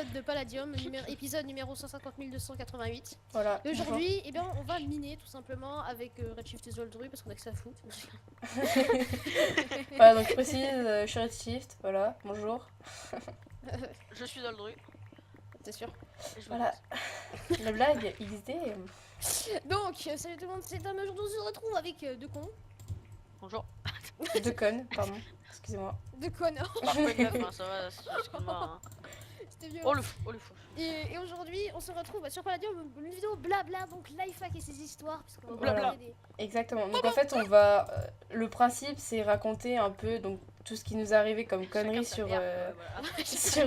épisode de Palladium, épisode numéro 150 288. Voilà. Et aujourd'hui, eh bien, on va miner tout simplement avec Redshift et Zoldru parce qu'on a que ça à foutre. Voilà, donc je précise, je suis Redshift, voilà, bonjour. Je suis Zoldru. T'es sûr? Et je Voilà. La blague, XD. Donc, salut tout le monde, c'est un aujourd'hui on se retrouve avec deux cons. Bonjour. Deux connes, pardon. Excusez-moi. Deux connards. Pas de meuf, hein, ça va, excuse-moi. Hein. C'était violent. Oh le fou, oh le fou. Et aujourd'hui, on se retrouve sur Palladium, une vidéo blabla, donc lifehack et ses histoires. Parce qu'on va Voilà. parler des... Exactement. Donc en fait, on va. Le principe, c'est raconter un peu donc tout ce qui nous est arrivé comme conneries Chacun sa sur. merde, voilà. Sur.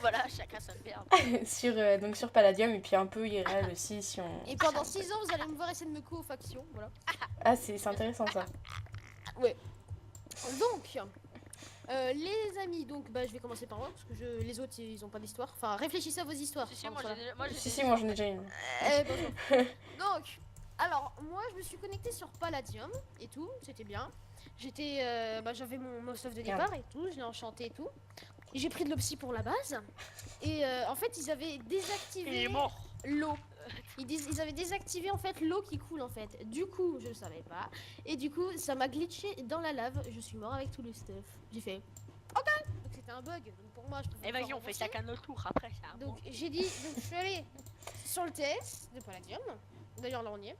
Voilà, chacun sa merde. sur donc sur Palladium et puis un peu IRL aussi si on. Et pendant 6 ans, vous allez me voir essayer de me co-faction, voilà. Ah, c'est intéressant ça. Donc, les amis, donc bah, je vais commencer par moi parce que les autres ils ont pas d'histoire. Enfin, réfléchissez à vos histoires. Si, si, Pardon, moi voilà. j'ai déjà. Moi, j'ai Si, déjà- moi j'en ai déjà une. Bonjour. Donc, alors moi je me suis connectée sur Palladium et tout, c'était bien. J'avais mon stuff de départ et tout, je l'ai enchanté et tout. Et j'ai pris de l'opsie pour la base. Et en fait ils avaient Il est désactivé mort. l'eau. Ils avaient désactivé en fait l'eau qui coule en fait. Du coup, je le savais pas. Et du coup, ça m'a glitché dans la lave. Je suis mort avec tout le stuff. J'ai fait OK. Donc c'était un bug. Donc pour moi, je préfère Et pas vas-y, on fait rembourser. chacun notre tour après. C'est un Donc bon. j'ai dit, donc je suis allée sur le TS de Palladium. D'ailleurs là on y est.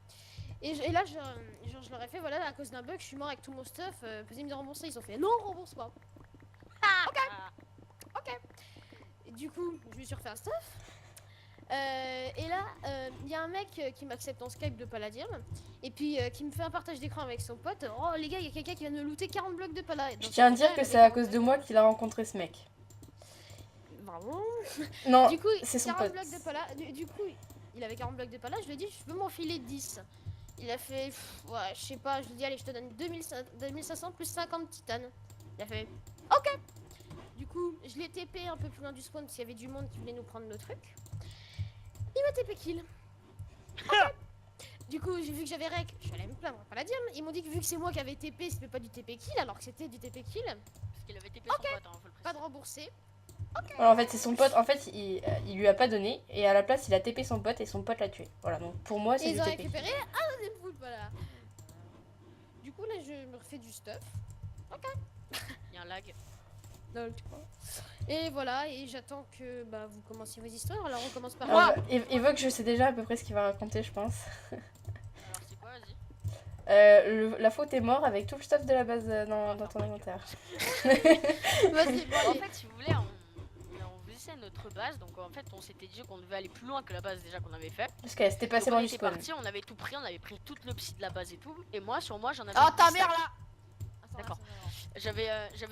Et là je leur ai fait voilà à cause d'un bug je suis mort avec tout mon stuff. Possible de rembourser. Ils ont fait non on rembourse pas. Ah, Et du coup je me suis refait un stuff. Et là il y a un mec qui m'accepte en Skype de Palladium. Et puis qui me fait un partage d'écran avec son pote. Oh les gars il y a quelqu'un qui vient de me looter 40 blocs de Palladium. Je tiens à dire que c'est à cause de moi qu'il a rencontré ce mec. Vraiment. Non, Du coup, c'est son 40 pote. blocs de pala. Du coup, il avait 40 blocs de pala. Je lui ai dit, je peux m'enfiler 10. Il a fait, ouais, je sais pas. Je lui ai dit, allez, je te donne 2500 plus 50 titanes. Il a fait, ok. Du coup, je l'ai TP un peu plus loin du spawn parce qu'il y avait du monde qui voulait nous prendre nos trucs. Il m'a TP kill. Ok. Du coup, j'ai vu que j'avais rec. Je suis allée me plaindre à Palladium. Ils m'ont dit que vu que c'est moi qui avais TP, c'était pas du TP kill alors que c'était du TP kill. Parce qu'il avait TP son pote, hein, faut le Pas préciser. de remboursé. Alors, en fait, c'est son pote. En fait, il lui a pas donné et à la place, il a TP son pote et son pote l'a tué. Voilà, donc pour moi, Et c'est ils du ont TP. récupéré un des poules, voilà. Du coup, là, je me refais du stuff. Il y a un lag. Et voilà, et j'attends que bah, vous commenciez vos histoires. Alors, on commence par Alors, moi. Evoque, je sais déjà à peu près ce qu'il va raconter, je pense. Alors, c'est quoi, vas-y. La faute est mort avec tout le stuff de la base dans ton inventaire. Vas-y, bon, En allez. fait, si vous voulez, on faisait notre base. Donc, en fait, on s'était dit qu'on devait aller plus loin que la base déjà qu'on avait fait. Parce qu'elle s'était passée Donc, on loin du était spawn. parti, on avait tout pris, on avait pris toute l'opsie de la base et tout. Et moi, sur moi, j'en avais. Oh, ta 10 mère stacks. là. D'accord. J'avais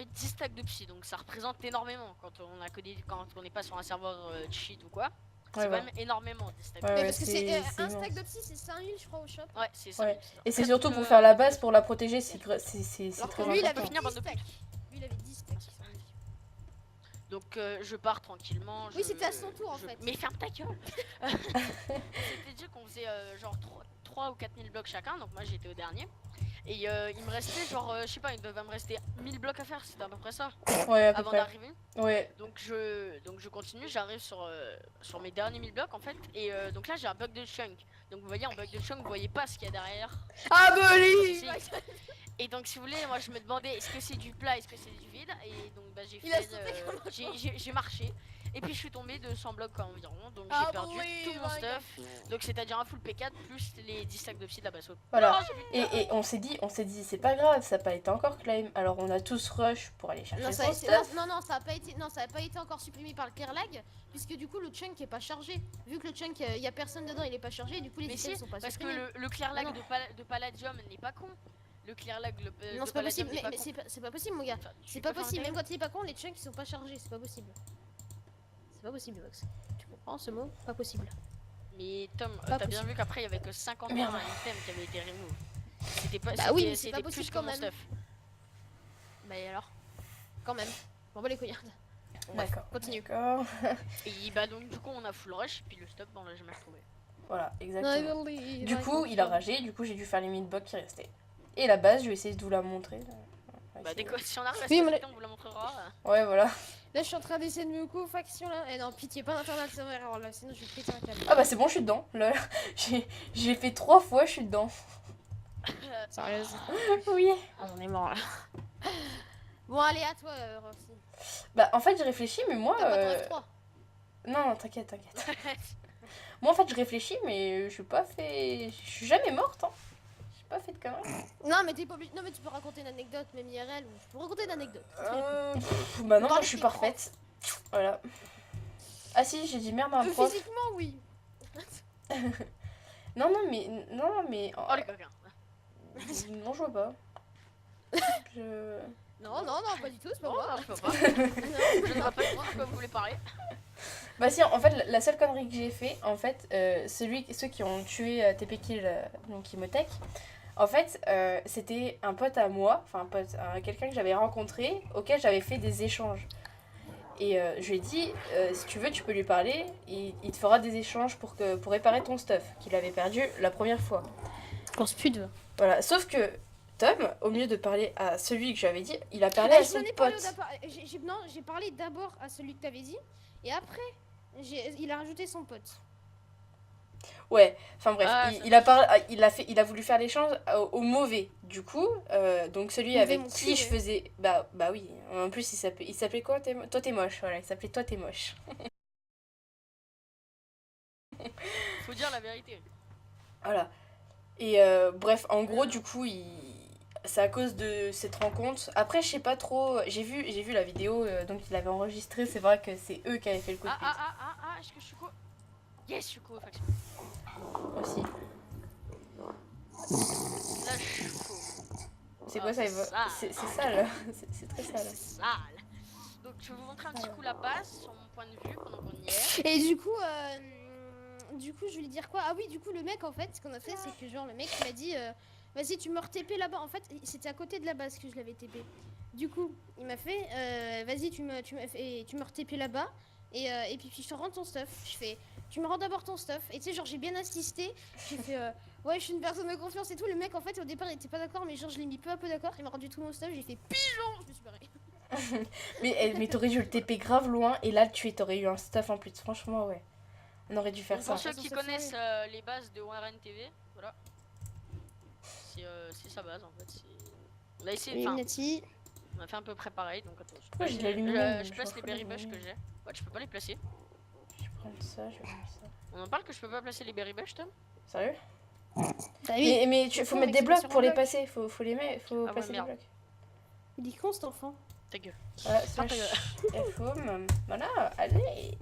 10 stacks de psy, donc ça représente énormément quand on a connu, quand on n'est pas sur un serveur cheat ou quoi. C'est Ouais, quand ouais. même énormément 10 stacks. Ouais, Mais parce que c'est un immense. stack de psy, c'est 5000 je crois au shop. Ouais, c'est ça. Ouais. Et c'est surtout pour faire la base, pour la protéger, c'est Alors très que lui, il important. avait Finir 10 bande de stacks. Lui, il avait 10 stacks. Donc je pars tranquillement. Oui, c'était à son tour, en je- fait. Mais ferme ta gueule. On s'était dit qu'on faisait genre 3 ou 4000 blocs chacun, donc moi j'étais au dernier. Et il me restait genre, je sais pas, il devait me rester 1000 blocs à faire, c'était à peu près ça, Ouais, à peu avant près. d'arriver. Ouais. Donc je continue, j'arrive sur mes derniers 1000 blocs en fait. Et donc là j'ai un bug de chunk. Donc vous voyez en bug de chunk, vous voyez pas ce qu'il y a derrière. Ah, Bolly. Si. Et donc si vous voulez, moi je me demandais est-ce que c'est du plat, est-ce que c'est du vide. Et donc bah j'ai Il a fait, sauté comme un j'ai marché. Et puis je suis tombé de 100 blocs environ. Donc Ah, j'ai perdu oui, tout mon my stuff. Donc c'est-à-dire un full P4 plus les 10 stacks de psy de la basse. Voilà. Oh, j'ai fait- Et on s'est dit, c'est pas grave, ça n'a pas été encore claim. Alors on a tous rush pour aller chercher Non, son stuff. non, ça a pas été encore supprimé par le clear lag, puisque du coup le chunk est pas chargé. Vu que le chunk, il y a personne dedans, il est pas chargé, du coup les Mais items si, sont pas parce que supprimés. le clear lag Non. de Palladium n'est pas con. Le clear lag Non, de c'est pas Palladium possible, n'est pas mais con. c'est pas possible, mon gars. Enfin, tu C'est peux pas faire un possible, même time. quand il est pas con, les chunks ils sont pas chargés, c'est pas possible. C'est pas possible, Vox. Tu comprends ce mot? Pas possible. Mais Tom, Pas t'as bien possible. vu qu'après il y avait que 51 Merde. items qui avaient été remove. C'était pas, Bah oui, mais c'est c'était pas plus possible que quand mon même. stuff. Bah et alors? Quand même. Bon, bah les couillards. D'accord. Continue. D'accord. Et bah donc du coup on a full rush, puis le stop on l'a jamais retrouvé. Voilà, exactement. Du Du coup, il a ragé, du coup j'ai dû faire les mid-box qui restaient. Et la base, je vais essayer de vous la montrer. Bah dès que si on arrive à Oui, cette mais vidéo, on vous la montrera. Ouais, voilà. Là, je suis en train d'essayer de me co-faction là. Et non, pitié, pas d'internet serveur alors là, sinon je vais péter un câble. Ah bah c'est bon, je suis dedans. Là, j'ai fait 3 fois, je suis dedans. Sérieuse. Oui. On est mort là. Bon, allez, à toi, Roxy. Bah en fait, je réfléchis, mais moi... T'as pas ton F3. Non, non, t'inquiète, t'inquiète. Moi en fait, je réfléchis, mais je suis pas fait... Je suis jamais morte, hein. J'ai pas fait de conneries. Non, mais t'es pas obligé. Non, mais tu peux raconter une anecdote, même IRL. Ou je peux raconter une anecdote. Bah non, Dans moi les je suis petits parfaite. Voilà. Ah si, j'ai dit merde à un prof. Physiquement, oui. Non, non, mais... Non, mais... Oh les coquins. Non, je vois pas. Je... Non, non, non, pas du tout, c'est pas Oh, moi. non, je peux pas. Non, Je ne vois pas de quoi vous voulez parler. Bah si, en fait, la seule connerie que j'ai fait, en fait, ceux qui ont tué TP Kill, donc Imhotech, en fait, c'était un pote à moi, enfin un pote, quelqu'un que j'avais rencontré, auquel j'avais fait des échanges. Et je lui ai dit, si tu veux, tu peux lui parler, il te fera des échanges pour réparer ton stuff, qu'il avait perdu la première fois. Course pute. Voilà, sauf que Tom, au lieu de parler à celui que j'avais dit, il a parlé à Je son n'en ai parlé pote. non, j'ai parlé d'abord à celui que t'avais dit, et après, il a rajouté son pote. Ouais, enfin bref, Ah, il a voulu faire l'échange au mauvais. Du coup, donc celui Mauvais, avec mon qui cul, je ouais. faisais... Bah oui, en plus il s'appelait quoi Toi t'es moche, voilà, il s'appelait Toi t'es moche. Faut dire la vérité. Voilà. Et bref, en gros, du coup, c'est à cause de cette rencontre. Après, je sais pas trop, j'ai vu la vidéo, donc il avait enregistré, c'est vrai que c'est eux qui avaient fait le coup de pute Est-ce que je suis co... Yes, je suis co-faction. aussi. Là, je suis co. C'est quoi ça c'est sale. C'est sale, c'est très sale. C'est sale. Donc, je vais vous montrer un petit coup la base sur mon point de vue pendant qu'on y est. Et du coup, je voulais dire quoi? Ah oui, du coup, le mec, en fait, ce qu'on a fait, c'est que genre, le mec il m'a dit, vas-y, tu me re-TP là-bas. En fait, c'était à côté de la base que je l'avais TP. Du coup, il m'a fait, vas-y, tu me re-TP là-bas. Et puis, je te rends ton stuff. Je fais, tu me rends d'abord ton stuff. Et tu sais, genre, j'ai bien insisté. J'ai fait, ouais, je suis une personne de confiance et tout. Le mec, en fait, au départ, il était pas d'accord, mais genre, je l'ai mis peu à peu d'accord. Il m'a rendu tout mon stuff. J'ai fait, pigeon, je me suis barrée. Mais t'aurais dû le TP grave loin et là le tuer, t'aurais eu un stuff en plus. Franchement, ouais. On aurait dû faire Donc, ça. pour ceux Ça, qui ça connaissent fait. les bases de ORN TV, voilà. C'est sa base en fait. On a essayé, enfin, Illuminati. on a fait à peu près pareil. Donc attends, Pourquoi j'ai de la lumière, je je place m'en les fous berry de la bush que lumière. j'ai. Ouais, tu peux pas les placer. Je vais prendre ça, je vais prendre ça. On en parle que je peux pas placer les berry bush, Tom. Sérieux Bah oui. Mais C'est faut con, mettre mec, des c'est blocs sur pour un les bloc. passer. Faut Ah ouais, placer des merde. blocs. Il est con cet enfant. Ta gueule. Voilà, Ah, ta slash FOM. Voilà, allez.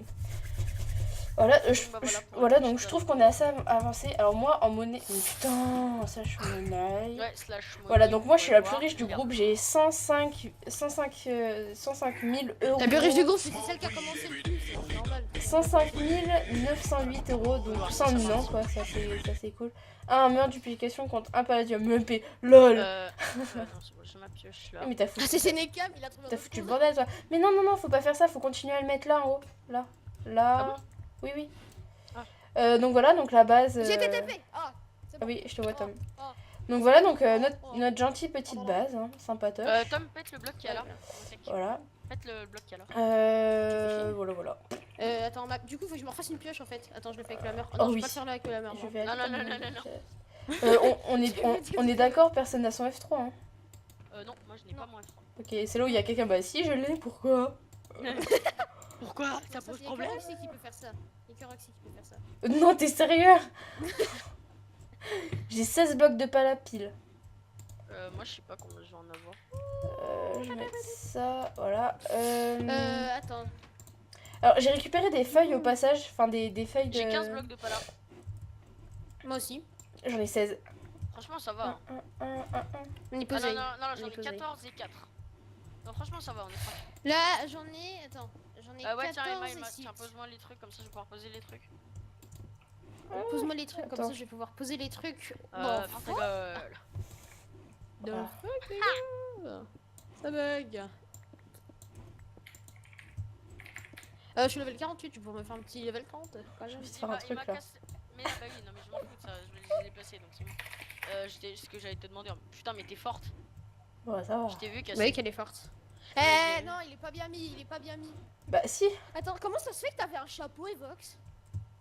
Voilà, Bah, voilà pour voilà le donc petit je trouve qu'on est assez avancé. Alors moi en monnaie. Mais putain, ça je me monnaie. Ouais, slash money, Voilà, donc vous moi je suis la pouvez plus voir. riche du Merde. groupe, j'ai 105 000 euros. La plus riche du groupe, c'était celle qui a commencé le plus, c'est normal. 105 908 euros, donc Ouais, 100 ça 000 ans va. quoi, ça c'est cool. Un meurtre duplication contre un palladium MP, lol. Non, c'est bon, j'ai ma pioche là. Mais t'as Ah, foutu, c'est Sénécam, il a trouvé un t'as autre foutu le con. bordel toi. Mais non, non, non, faut pas faire ça, faut continuer à le mettre là en haut. Là. Là. Ah bon Oui, oui. Ah. Donc voilà, donc la base. J'ai été TP. Ah, c'est Ah bon. oui, je te vois Tom. Oh, oh. Donc voilà, donc notre gentille petite base, hein, sympatoche. Tom, pète le bloc qu'il y a là. Voilà. Pète le bloc qu'il y a là. Voilà, voilà. Attends, du coup, faut que je me refasse une pioche en fait. Attends, je le fais avec la mer. Oh Non, je oui. vais pas le faire là avec la mer. Je vais Non, aller non, comme non, une non, petite- on est d'accord, personne n'a son F3. Hein. Non, moi je n'ai pas mon F3. Ok, c'est là où il y a quelqu'un. Bah si, je l'ai, pourquoi Pourquoi ça Ça, pose c'est problème? Roxy qui peut faire ça. Il y a que Roxy qui peut faire ça. Non, t'es sérieux J'ai 16 blocs de pala pile. Moi je sais pas combien je vais en avoir. Je vais mettre ça, voilà. Attends. Alors, j'ai récupéré des feuilles au passage, enfin des feuilles de... J'ai 15 blocs de pala. Moi aussi. J'en ai 16. Franchement ça va. Un. On est Ah posé. non, j'en On ai est posé. 14 et 4. Non, franchement ça va, on est tranquille. Là, j'en ai. Attends. J'en ai Ouais, tiens, 14 Emma, et 6. tiens, pose-moi les trucs, comme ça je vais pouvoir poser les trucs. Pose-moi les trucs, comme Attends. ça je vais pouvoir poser les trucs. Ferme ta gueule. The Ah. fuck, les gars. Ça bug. Je suis level 48, tu pourrais me faire un petit level 30 quand même. vais te faire un truc, là. Mais bah oui, non mais je m'en fous de ça, je vais les déplacer donc c'est bon. Ce que j'allais te demander, putain mais t'es forte. Ouais, ça va. Je t'ai vu Vous casser. voyez qu'elle est forte. Eh non, il est pas bien mis, il est pas bien mis. Bah si. Attends, comment ça se fait que t'avais un chapeau, Evox?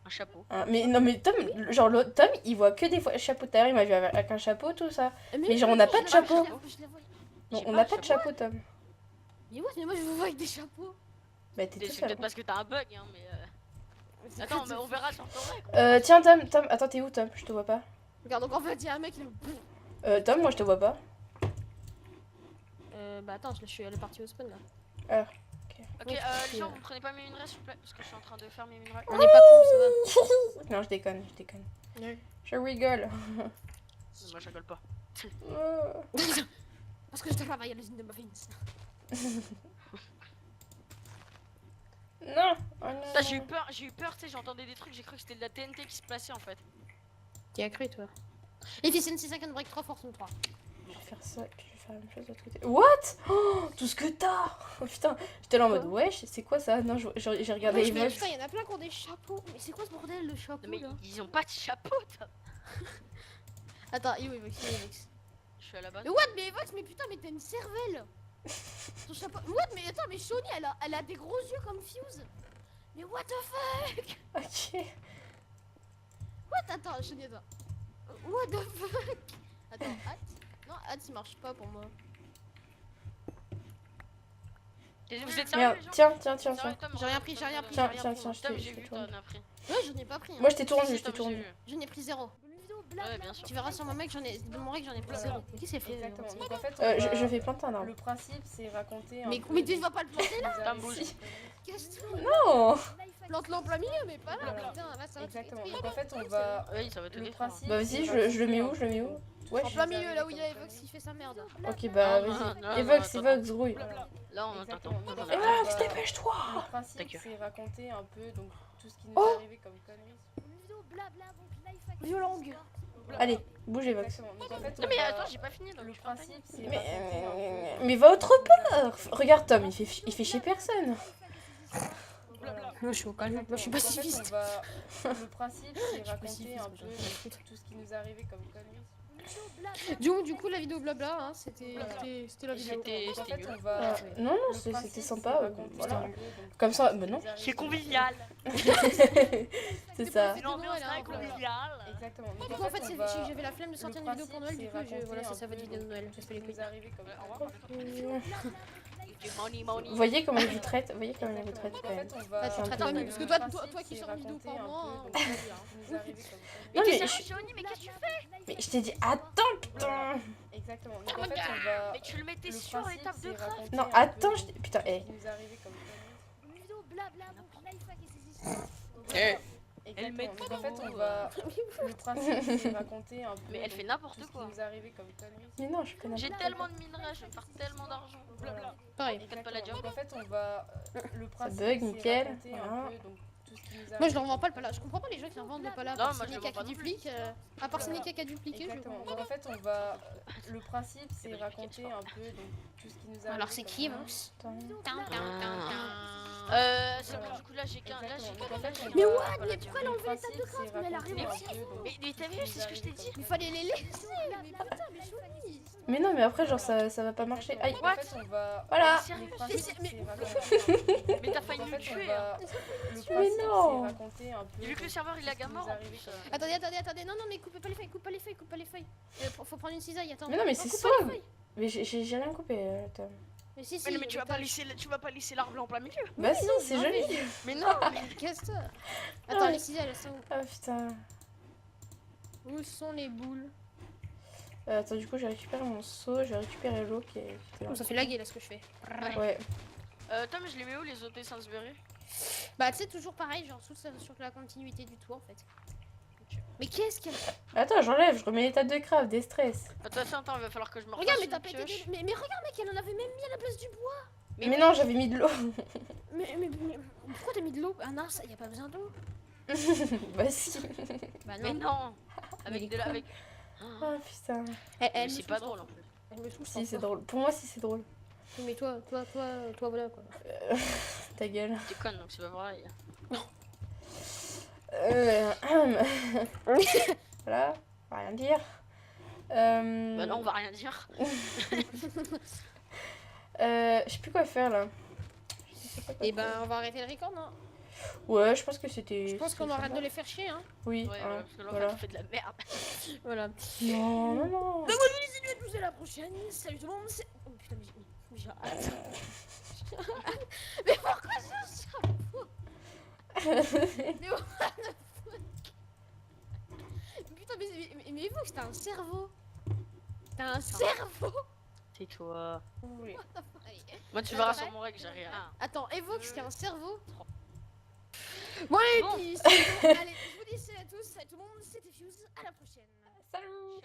Un chapeau. Hein, mais non mais Tom, genre l'autre Tom, il voit que des fois chapeau. D'ailleurs, il m'a vu avec un chapeau, tout ça. Mais genre, on n'a pas de chapeau. Non, J'ai on pas n'a de pas de chapeau. chapeau, Tom. Mais ouais, mais moi je vous vois avec des chapeaux. Bah t'es tout C'est seul. peut-être parce que t'as un bug, hein, mais. Attends, mais on verra sur ton rec. Tiens Tom, attends, t'es où Tom? Je te vois pas. Regarde, donc en fait, il y a un mec, il Tom, moi je te vois pas. bah attends, je suis allé partir au spawn là. Ok, les gens, vous prenez pas mes minerais s'il vous plaît, parce que je suis en train de faire mes minerais. On est pas con, ça Non, je déconne, je déconne. Ouais. Je rigole. Mais moi, je rigole pas. va. Parce que je travaille à l'usine de muffins. Non. Oh non. Putain, j'ai eu peur, tu sais, j'entendais des trucs, j'ai cru que c'était de la TNT qui se plaçait en fait. T'y as cru, toi? Efficiency 50 break 3 force 3. Je vais faire ça et puis je vais faire la même chose de l'autre côté. What? Oh, tout ce que t'as! Oh putain, j'étais là en mode wesh, c'est quoi ça? Non, j'ai regardé les Mais meufs. putain, il y en a plein qui ont des chapeaux. Mais c'est quoi ce bordel, le chapeau Non, mais là? ils ont pas de chapeau, toi. Attends, il est où Evox? Il est où, Evox? Je suis à la bonne. Mais what? Mais Evox, mais putain, mais t'as une cervelle! Ton chapeau. What? Mais attends, mais Shawnee, elle a des gros yeux comme Fuse! Mais what the fuck? Ok. What? Attends, Shawnee, attends. What the fuck? Attends, hâte? Non, hâte, il marche pas pour moi. Vous êtes sérieux, Merde, les gens? tiens. Sérieux, Tom, J'ai rien pris, j'ai rien pris, Tiens, j'ai rien tiens, pris. tiens, Tom, je j'ai t'ai vu, tourné. t'en as pris. Ouais, j'en ai pas pris. Hein. Moi je t'ai tourné, Si, je t'ai Tom, j'ai tourné. vu. J'en ai pris 0. Ouais, bien sûr. Tu verras sur mon mec, de mon rec, j'en ai pris 0. Qu'est-ce que c'est fait? Exactement. Evox Donc en fait, je vais planter un arbre. Le principe, c'est raconter. Mais tu vas pas le planter là? Tom, bouge. Qu'est-ce que tu Non. Plante-le en plein milieu, mais pas là. Voilà. Putain, là, ça va te Exactement. détruire. Donc en fait, on va. Oui, ça va te Le détruire. principe. Bah vas-y, je le mets où? Je le mets où? Ouais. En plein milieu, là où il y a Evox, il fait sa merde. Ok, bah Non, non, vas-y. non, Evox, non, Evox, grouille. Là, on entend. Exactement. Donc, en fait, Ah, on va- dépêche-toi. Ta Le principe, gueule. c'est raconter un peu donc tout ce qui nous Oh est arrivé comme conneries. Violong. Allez, bouge Evox. Non, mais attends, j'ai pas fini donc Le je peux pas principe, c'est finir. raconter un peu. Mais va autre part. Regarde Tom, il fait chez personne. Moi, je suis au calme. Moi, je suis pacifiste. Le principe, c'est raconter un peu tout ce qui nous est arrivé comme conneries. Du coup, la vidéo blabla, hein, c'était la vidéo. C'était nul. Non, c'était sympa. Voilà. Comme ça, bah non. C'est convivial. C'est ça. C'est l'ambiance très conviviale. Exactement. Du coup, en fait, j'avais la flemme de sortir une vidéo pour Noël, du coup, voilà, c'est ça votre vidéo de Noël. Je fais les couilles. Vous voyez comment il vous traite? Vous voyez comment il vous traite quand même? Ah, tu traites un parce que toi qui sors une vidéo par mois, hein. Non mais Johnny, mais qu'est-ce que tu fais? mais je t'ai dit attends putain. Exactement. Oh Donc en my fait, God. on va. Mais tu le mettais Le sur principe, l'étape de c'est craft. raconter Non un attends peu je t'ai- putain ce eh. qui nous est arrivé comme conneries. Une vidéo blabla, donc lifehack et ses histoires. Eh. Exactement. met Donc en fait, trop, on va. Le principe, c'est raconter un peu. Mais elle donc, fait n'importe tout ce qui quoi. nous est arrivé comme conneries. Mais non je connais J'ai pas. tellement de minerais, je vais me faire tellement d'argent. Voilà. Pareil. Faites pas la job. Donc en fait, on va. Le principe, bug, c'est nickel, raconter voilà. un peu donc tout ce qui nous est Moi, je arrivé. leur vends pas le pala. Je comprends pas les gens qui revendent le pala. À Non, part moi, je le Sénéca vends pas qui non plus. duplique. À part Sénéca qui a dupliqué, je Exactement. vends Donc pas. en fait, on va. Le principe, c'est raconter un peu donc tout ce qui nous est arrivé. Alors, c'est comme qui, conneries. Evox? C'est bon, du coup, là, j'ai qu'un. Là, j'ai Exactement. qu'un. Donc, en fait, on Mais va- what? Voilà, Mais tu pourquoi Le elle a enlevé les tables principe, de craft? c'est Mais elle a raconter rien un fait. peu, donc, Mais t'as vu, c'est ce que je t'ai dit. Il fallait les laisser. Mais putain, mais Johnny. Mais non mais après genre ça va pas marcher. Aïe. En fait, on va. Voilà. Sérieux? Le principe, Mais- c'est raconter- Mais t'as failli En me fait, on tuer. va- hein. Le Mais principe, non. c'est raconter un peu. Vu que le serveur il a gamin en arrivé plus. Attendez. Non, mais coupez pas les feuilles, coupe pas les feuilles. Faut prendre une cisaille, attends. Mais non mais Non, c'est coupe ça. pas les feuilles. Mais j'ai rien coupé Tom. Mais si, Mais, si. mais tu vas pas laisser l'arbre en plein milieu. Bah si c'est non, joli. Mais non. Casse-toi. Attends, les cisailles, elles sont Ah putain. où? Où sont les boules? Attends du coup j'ai récupéré mon seau, j'ai récupéré l'eau qui était là. Oh, ça fait laguer là ce que je fais. Ouais. Tom, je les mets où les OT Sainsbury? Bah, tu sais, toujours pareil, genre sur la continuité du tour en fait. Mais qu'est-ce qu'il y a? Attends j'enlève, je remets les tables de craft, des stress. Attention, attends, il va falloir que je me refasse Regarde, mais une t'as pété pioche. des... Mais regarde, mec, elle en avait même mis à la place du bois. Mais non j'avais mis de l'eau. Mais pourquoi t'as mis de l'eau? Ah non, ça y a pas besoin d'eau. Bah si. Bah Mais non. Avec de la. Avec. Ah putain. Elle Mais c'est pas drôle en plus. Elle me touche. Si c'est drôle. Pour moi si c'est drôle. Mais toi, voilà quoi. Ta gueule. T'es conne donc c'est pas vrai. Voilà, on va rien dire. Bah non, on va rien dire. Je sais plus quoi faire là. Je sais pas quoi Et ben, faire. on va arrêter le record, non? Ouais, je pense que c'était. Je pense qu'on c'était arrête sympa. de les faire chier, hein. Oui, Ouais, hein, parce que là, voilà. on fait de la merde. Voilà. Non, non, non. Donc, on à tous à la prochaine. Salut tout le monde. Oh putain, mais j'ai hâte. Mais pourquoi ce chapeau? Mais what the fuck? Putain, mais Evox, t'as un cerveau. T'as un cerveau. C'est toi. Oui. Allez. Moi, tu Là, verras pareil. sur mon règle, j'ai rien. Attends, Evox, t'as un cerveau. Trois. Bon, allez, Bon. puis, c'est bon. Allez, je vous dis salut à tous, salut tout le monde. C'était Fuse. À la prochaine. Salut.